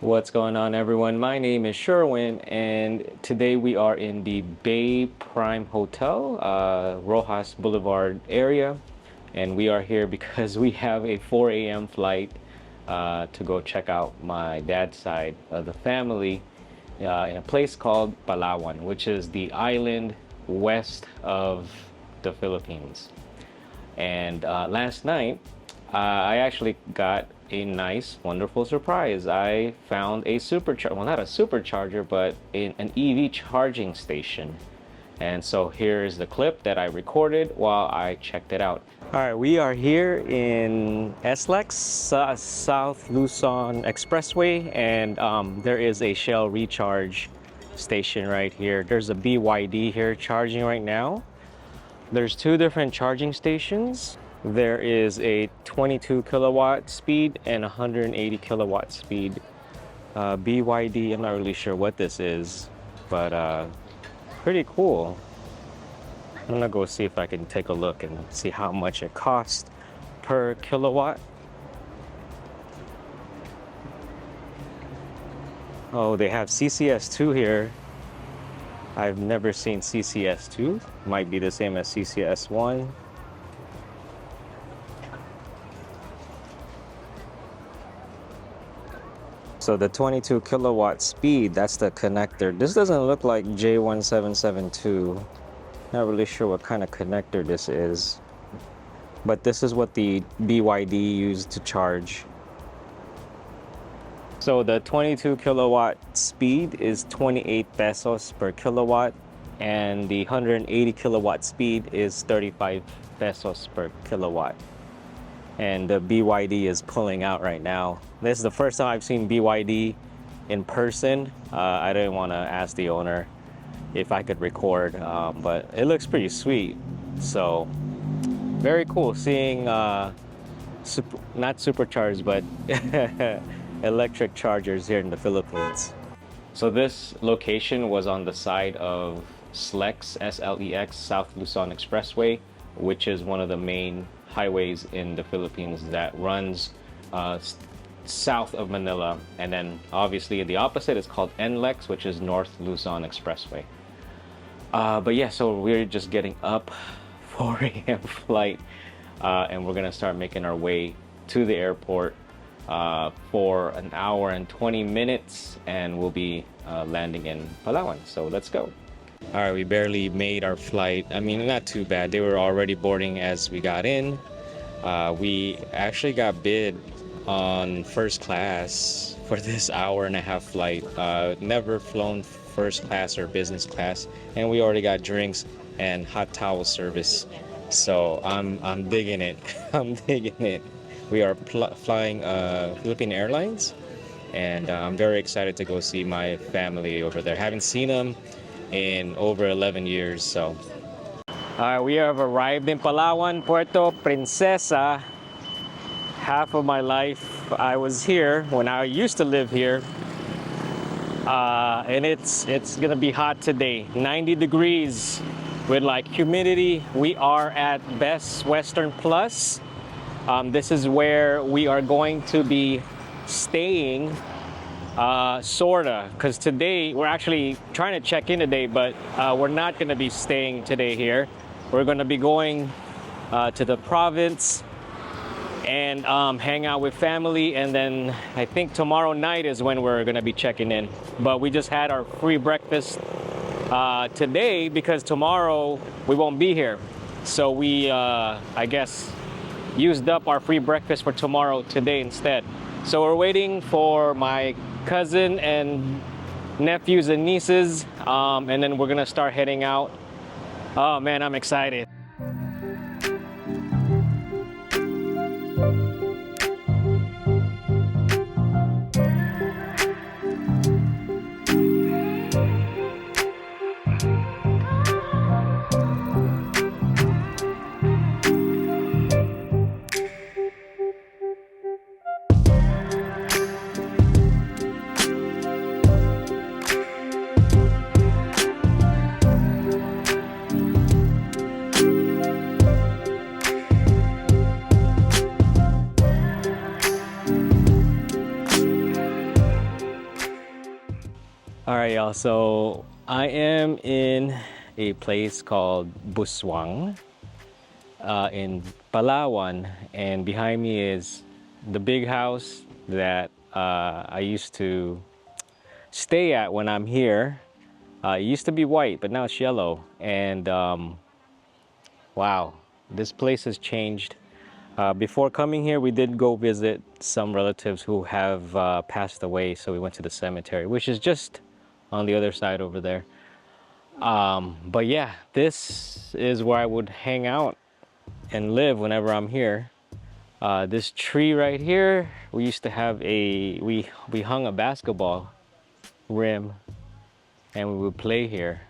What's going on, everyone? My name is Sherwin, and today we are in the Bay Prime Hotel, Roxas Boulevard area, and we are here because we have a 4 a.m. flight to go check out my dad's side of the family in a place called Palawan, which is the island west of the Philippines. And last night, I actually got a nice, wonderful surprise. I found a supercharger, well, not a supercharger, but an EV charging station. And so here's the clip that I recorded while I checked it out. All right, we are here in SLEX, South Luzon Expressway, and there is a Shell recharge station right here. There's a BYD here charging right now. There's two different charging stations. There is a 22 kilowatt speed and 180 kilowatt speed. BYD, I'm not really sure what this is, but pretty cool. I'm gonna go see if I can take a look and see how much it costs per kilowatt. Oh, they have CCS2 here. I've never seen CCS2. Might be the same as CCS1. So the 22 kilowatt speed, that's the connector. This doesn't look like J1772. Not really sure what kind of connector this is. But this is what the BYD used to charge. So the 22 kilowatt speed is 28 pesos per kilowatt, and the 180 kilowatt speed is 35 pesos per kilowatt. And the BYD is pulling out right now. This is the first time I've seen BYD in person. I didn't want to ask the owner if I could record, but it looks pretty sweet. So very cool seeing not supercharged, but electric chargers here in the Philippines. So this location was on the side of SLEX, S-L-E-X, South Luzon Expressway, which is one of the main highways in the Philippines that runs south of Manila. And then obviously the opposite is called NLEX, which is North Luzon Expressway. But yeah, so we're just getting up, 4 a.m. flight, and we're gonna start making our way to the airport for an hour and 20 minutes, and we'll be landing in Palawan. So let's go. All right, we barely made our flight. I mean, not too bad. They were already boarding as we got in. We actually got bid on first class for this hour-and-a-half flight. Never flown first class or business class, and we already got drinks and hot towel service. So I'm digging it. I'm digging it. We are flying Philippine Airlines, and I'm very excited to go see my family over there. Haven't seen them in over 11 years. So we have arrived in Palawan, Puerto Princesa. Half of my life I was here when I used to live here, and it's gonna be hot today, 90 degrees with like humidity. We are at Best Western Plus. This is where we are going to be staying, sorta, because today we're actually trying to check in today, but we're not going to be staying today here. We're going to be going to the province and hang out with family, and then I think tomorrow night is when we're going to be checking in. But we just had our free breakfast today because tomorrow we won't be here. So we, I guess, used up our free breakfast for tomorrow today instead. So we're waiting for my cousin and nephews and nieces, and then we're gonna start heading out. Oh man, I'm excited. All right, y'all. So I am in a place called Busuang in Palawan, and behind me is the big house that I used to stay at when I'm here. It used to be white, but now it's yellow. And wow, this place has changed. Before coming here, we did go visit some relatives who have passed away, so we went to the cemetery, which is just on the other side over there. But yeah, this is where I would hang out and live whenever I'm here. This tree right here, we used to have we hung a basketball rim and we would play here.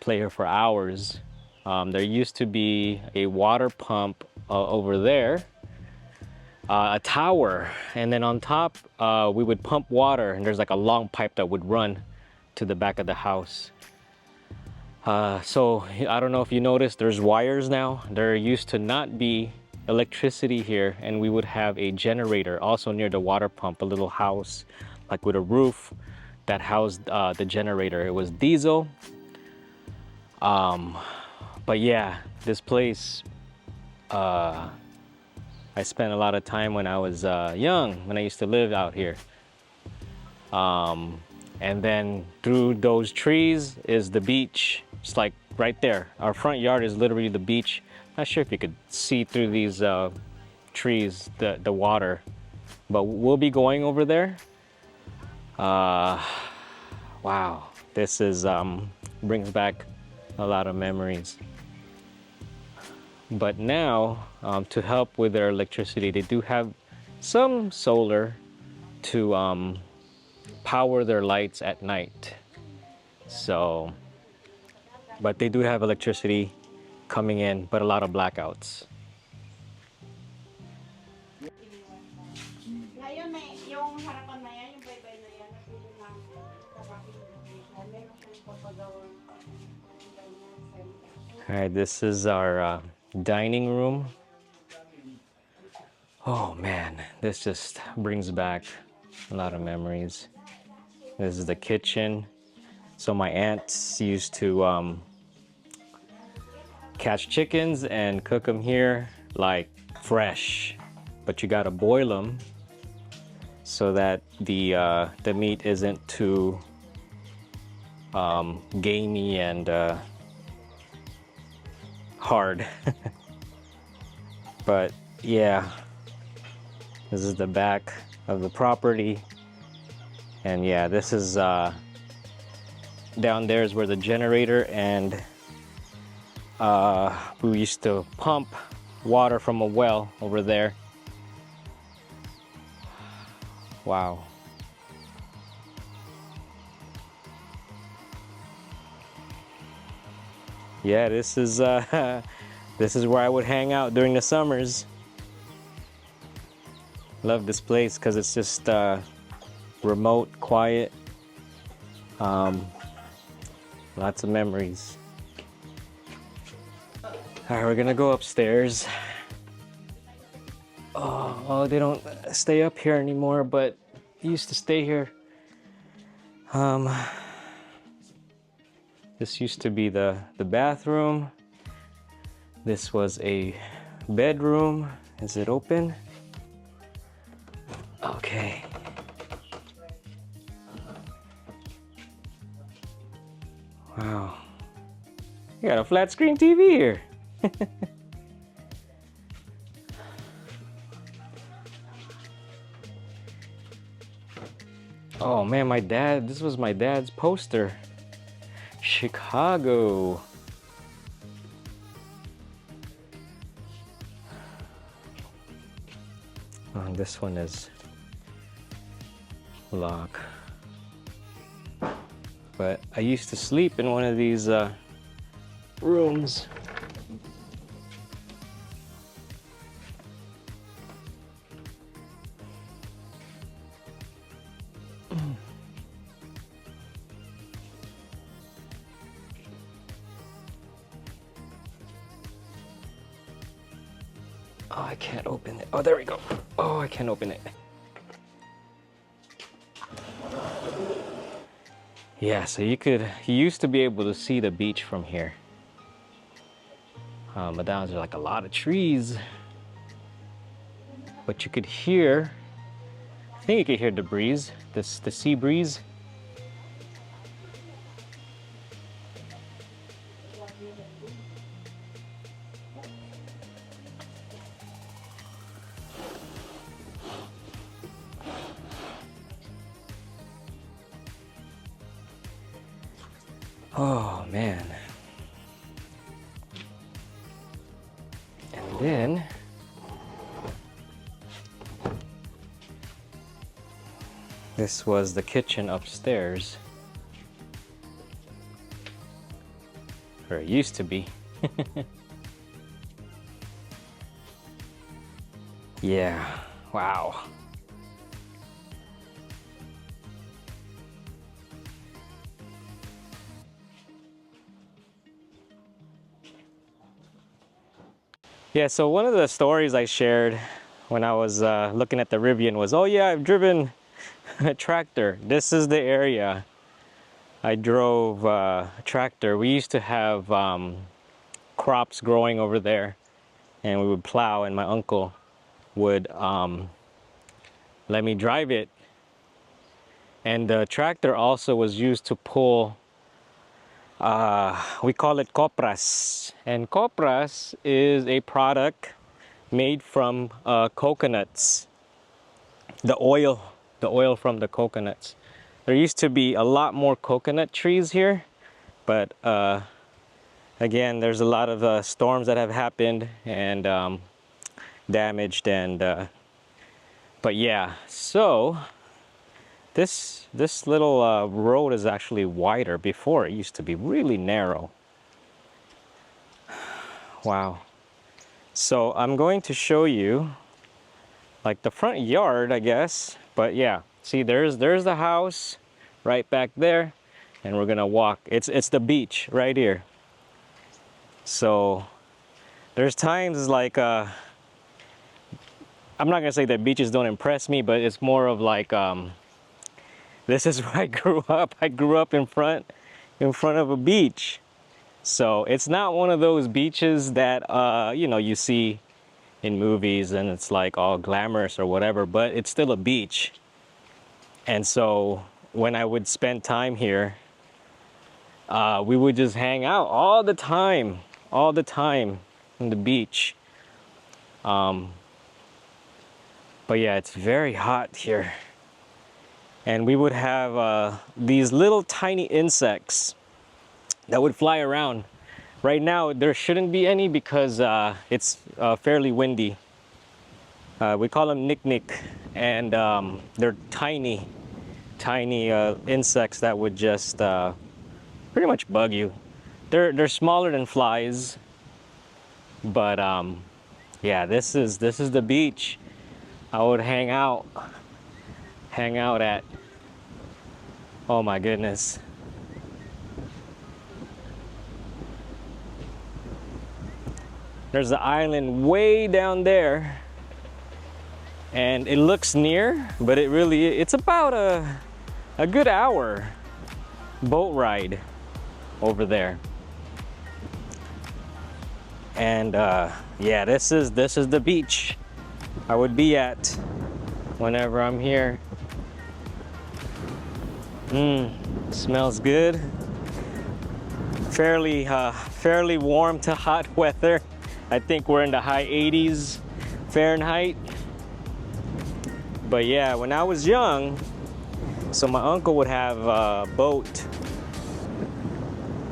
Play here for hours. There used to be a water pump over there, a tower, and then on top we would pump water, and there's like a long pipe that would run to the back of the house. So I don't know if you noticed, there's wires now. There used to not be electricity here, and we would have a generator also near the water pump, a little house like with a roof that housed the generator. It was diesel. But yeah, this place, I spent a lot of time when I was young, when I used to live out here. And then through those trees is the beach. It's like right there. Our front yard is literally the beach. Not sure if you could see through these trees, the water, but we'll be going over there. Wow, this is brings back a lot of memories. But now, to help with their electricity, they do have some solar to power their lights at night. So, but they do have electricity coming in, but a lot of blackouts. All right, this is our dining room. Oh man, this just brings back a lot of memories. This is the kitchen. So my aunts used to catch chickens and cook them here like fresh, but you gotta boil them so that the meat isn't too gamey and hard. But yeah, this is the back of the property, and yeah, this is down there is where the generator and we used to pump water from a well over there. Wow. Yeah, this is this is where I would hang out during the summers. Love this place because it's just remote, quiet. Lots of memories. All right, we're gonna go upstairs. Oh, they don't stay up here anymore, but they used to stay here. This used to be the bathroom. This was a bedroom. Is it open? Okay. Wow. You got a flat screen TV here. Oh man, this was my dad's poster. Chicago. Oh, this one is locked. But I used to sleep in one of these rooms. Oh, I can't open it. Oh, there we go. Oh, I can't open it. Yeah, so you used to be able to see the beach from here. But now there's like a lot of trees. But you could hear, I think you could hear the breeze, the sea breeze. Oh man. And then this was the kitchen upstairs. Or it used to be. Yeah, wow. Yeah, so one of the stories I shared when I was looking at the Vivian was, oh yeah, I've driven a tractor. This is the area I drove a tractor. We used to have crops growing over there, and we would plow, and my uncle would let me drive it. And the tractor also was used to pull, we call it copras. And copras is a product made from coconuts, the oil from the coconuts. There used to be a lot more coconut trees here, but again, there's a lot of storms that have happened and damaged, and but yeah, so this little road is actually wider. Before it used to be really narrow. Wow. So I'm going to show you like the front yard, I guess, but yeah, see, there's the house right back there, and we're gonna walk. It's the beach right here. So there's times like I'm not gonna say that beaches don't impress me, but it's more of like this is where I grew up. I grew up in front of a beach. So it's not one of those beaches that you know, you see in movies and it's like all glamorous or whatever, but it's still a beach. And so when I would spend time here, we would just hang out all the time on the beach. But yeah, it's very hot here. And we would have these little tiny insects that would fly around. Right now, there shouldn't be any because it's fairly windy. We call them nick-nick, and they're tiny insects that would just pretty much bug you. They're smaller than flies, but yeah, this is the beach I would hang out at. Oh my goodness. There's the island way down there, and it looks near, but it's about a good hour boat ride over there. And yeah, this is the beach I would be at whenever I'm here. Smells good. Fairly warm to hot weather. I think we're in the high 80s Fahrenheit. But yeah, when I was young, so my uncle would have a boat,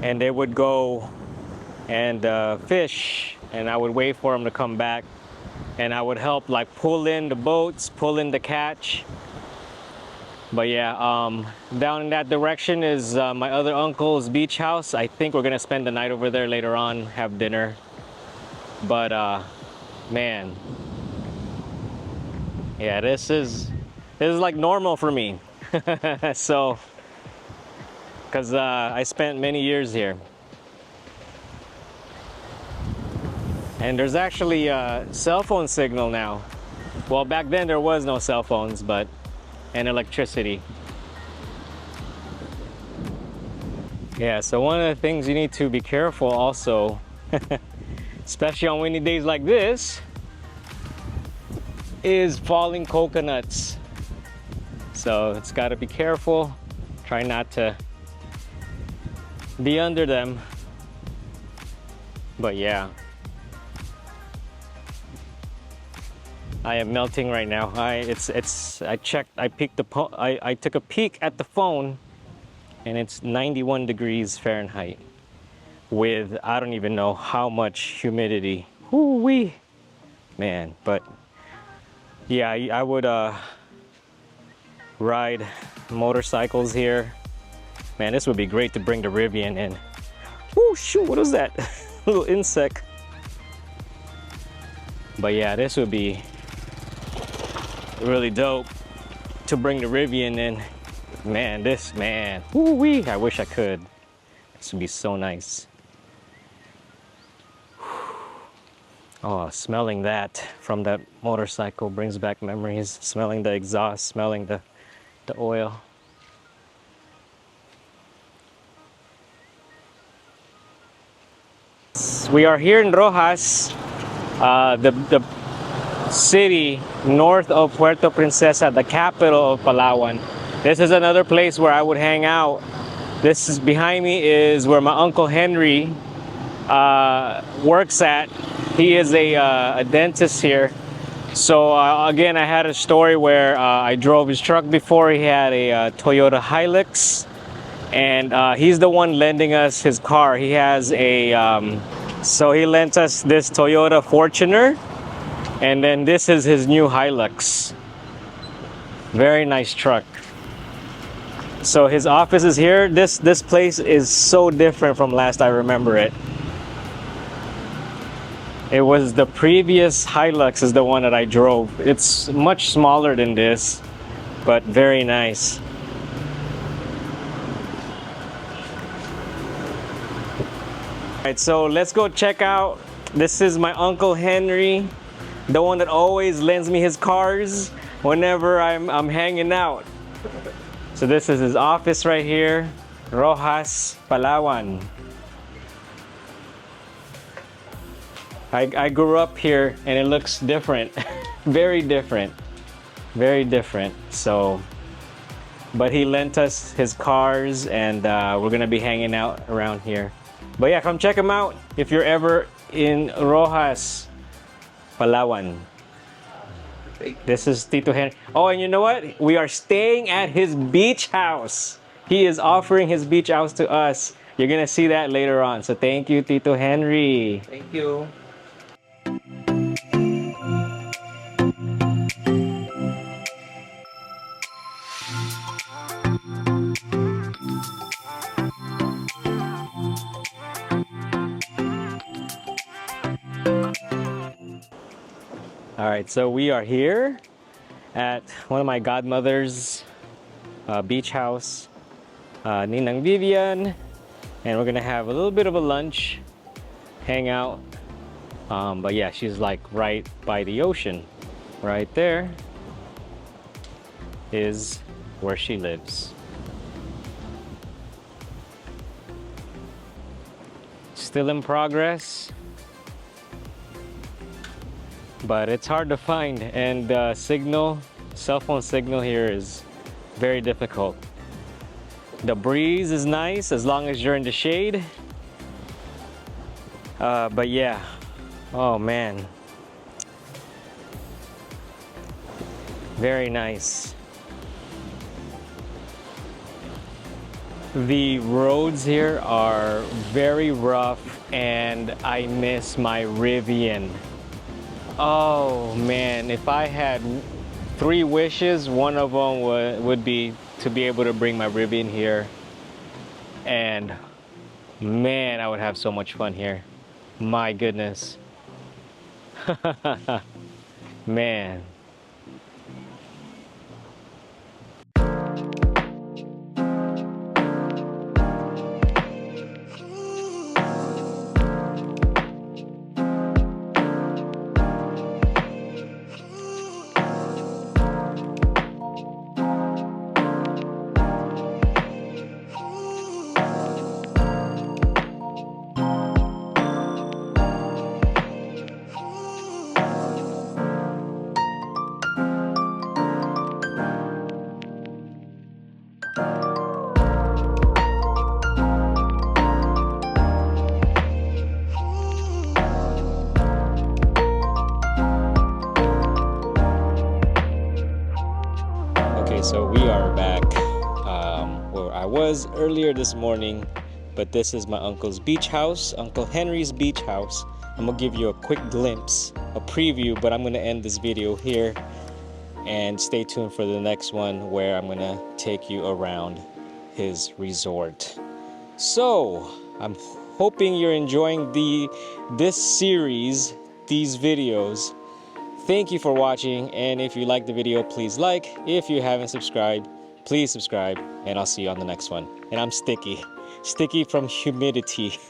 and they would go and fish, and I would wait for him to come back, and I would help like pull in the boats, pull in the catch. But yeah, down in that direction is my other uncle's beach house. I think we're gonna spend the night over there later on, have dinner. But man, yeah, this is like normal for me. So, because I spent many years here. And there's actually a cell phone signal now. Well, back then there was no cell phones, and electricity. Yeah, so one of the things you need to be careful also, especially on windy days like this, is falling coconuts. So it's got to be careful. Try not to be under them. But yeah, I am melting right now. I took a peek at the phone, and it's 91 degrees Fahrenheit with I don't even know how much humidity. Whoo-wee, man. But yeah, I would ride motorcycles here. Man, this would be great to bring the Rivian in. Oh shoot, what was that? Little insect. But yeah, this would be really dope to bring the Rivian in. Man, woo-wee, I wish I could. This would be so nice. Oh, smelling that from that motorcycle brings back memories. Smelling the exhaust, smelling the oil. We are here in Roxas, the city north of Puerto Princesa, the capital of Palawan. This is another place where I would hang out. This is behind me is where my Uncle Henry works at. He is a dentist here. So again, I had a story where I drove his truck before. He had a Toyota Hilux, and he's the one lending us his car. He has a so he lent us this Toyota Fortuner, and then this is his new Hilux. Very nice truck. So his office is here. This place is so different from last I remember it. It was the previous Hilux is the one that I drove. It's much smaller than this, but very nice. Alright, so let's go check out. This is my Uncle Henry, the one that always lends me his cars whenever I'm hanging out. So this is his office right here, Roxas, Palawan. I grew up here and it looks different. Very different. Very different. So, but he lent us his cars, and we're gonna be hanging out around here. But yeah, come check him out if you're ever in Roxas, Palawan. This is Tito Henry. Oh, and you know what? We are staying at his beach house. He is offering his beach house to us. You're gonna see that later on. So thank you, Tito Henry. Thank you. All right, so we are here at one of my godmother's beach house, Ninang Vivian, and we're gonna have a little bit of a lunch, hang out. But yeah, she's like right by the ocean. Right there is where she lives. Still in progress, but it's hard to find, and cell phone signal here is very difficult. The breeze is nice as long as you're in the shade, but yeah, oh man, very nice. The roads here are very rough, and I miss my Rivian. Oh man, if I had 3 wishes, one of them would be to be able to bring my Rivian here. And man, I would have so much fun here. My goodness. Man. Okay, so we are back where I was earlier this morning, but this is my uncle's beach house, Uncle Henry's beach house. I'm gonna give you a quick glimpse, a preview, but I'm gonna end this video here and stay tuned for the next one where I'm gonna take you around his resort. So I'm hoping you're enjoying this series, these videos. Thank you for watching, and if you like the video, please like. If you haven't subscribed, please subscribe, and I'll see you on the next one. And I'm sticky from humidity.